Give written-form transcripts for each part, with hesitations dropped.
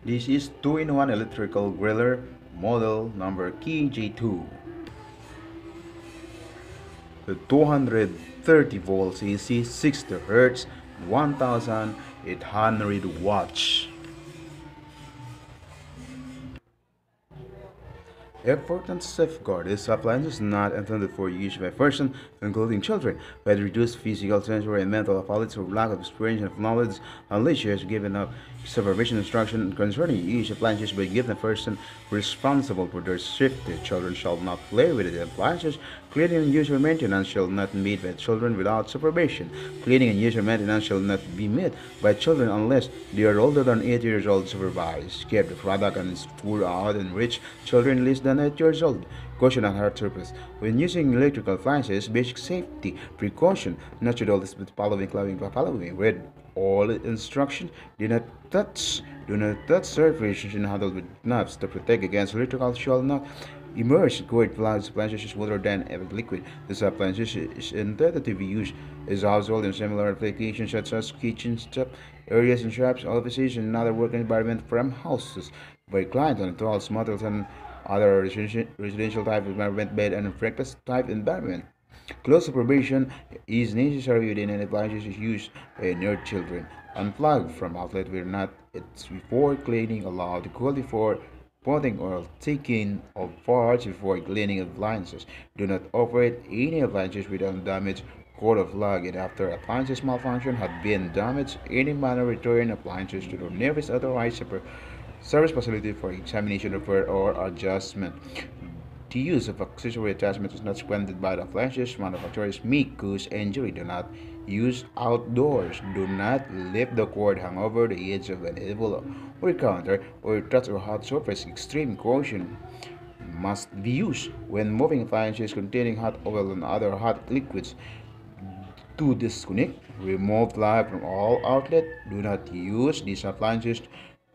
This is 2-in-1 electrical griller model number KJ2. The 230 volts AC, 60 Hz, 1800 watts. Important safeguard. This appliance is not intended for use by persons, including children, with reduced physical, sensory, and mental abilities or lack of experience and knowledge, unless she has given up supervision instruction concerning use appliances by given a person responsible for their safety. Children shall not play with the appliances. Cleaning and user maintenance shall not be made by children without supervision. Cleaning and user maintenance shall not be made by children unless they are older than 8 years old supervised. Keep the product and its pour out and reach children less than 8 years old. Caution on hard surface. When using electrical appliances, basic safety precaution. Natural with following. Read all instructions. Do not touch surfaces handled with knives to protect against electrical shall not immerse cord plugs appliances is water than ever liquid. This appliance is intended to be used as household and similar applications such as kitchen step areas and shops, offices, and other work environment from houses by clients on tools, models, and other residential type environment, bed and breakfast type environment. Close supervision is necessary within an appliance is used by near children. Unplug from outlet where not it's before cleaning, allow the cool before putting or taking of parts before cleaning appliances. Do not operate any appliances without damage cord of plug and after appliances malfunction have been damaged, any manner return appliances to the nearest authorized service facility for examination, repair, or adjustment. The use of accessory attachments is not recommended by the appliances manufacturers may cause injury. Do not use outdoors. Do not leave the cord hang over the edge of an envelope or counter or touch or hot surface. Extreme caution must be used when moving appliances containing hot oil and other hot liquids. To disconnect, remove plug from all outlet. Do not use these appliances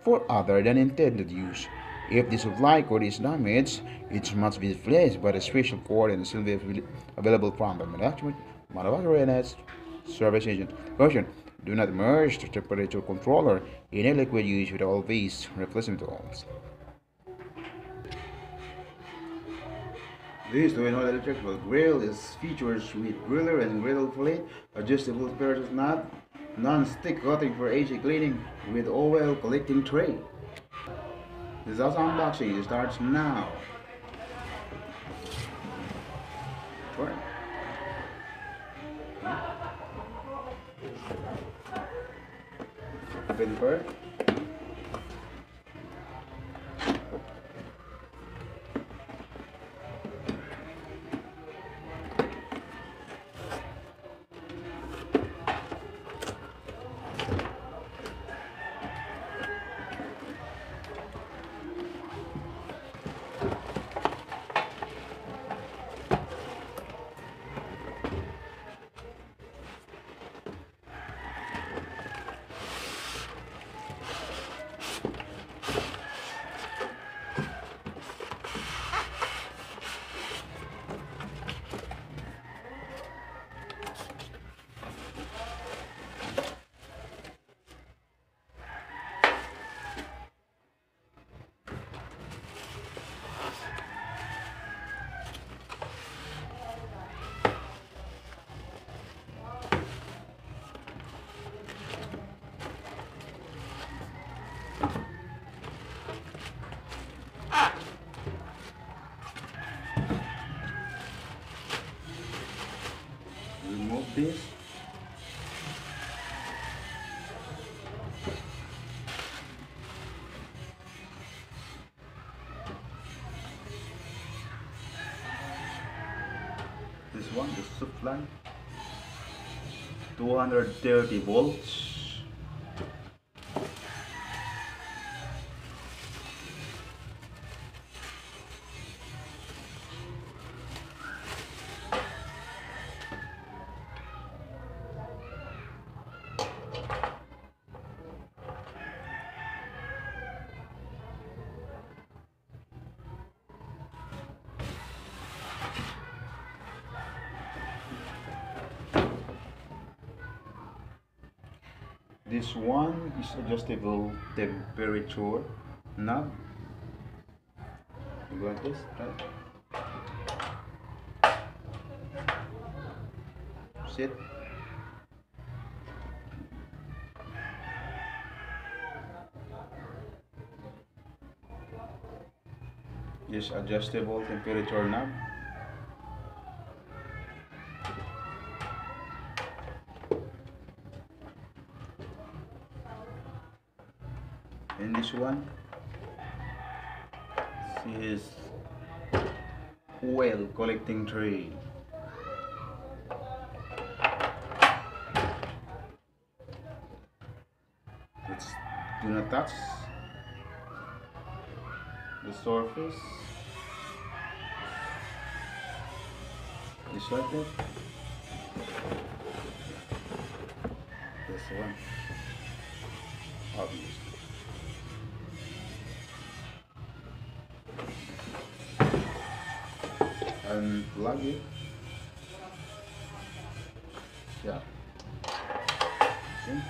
for other than intended use. If the supply cord is damaged, it must be replaced by a special cord and still be available from the manufacturer and its service agent. Caution: do not merge the temperature controller in a liquid used with all these replacement tools. This 2-in-1 electrical grill is features with griller and griddle plate, adjustable pairs knot, non-stick coating for AC cleaning with oil collecting tray. This also unboxing starts now. Sure. Open first. Remove this. This one, the supply, 230 volts. This one is adjustable temperature knob. You got this, right? Sit. This adjustable temperature knob. And this one, this is oil collecting tray. Let's do not touch the surface. Just like that. This one, obviously. Unplug it. Yeah. Okay.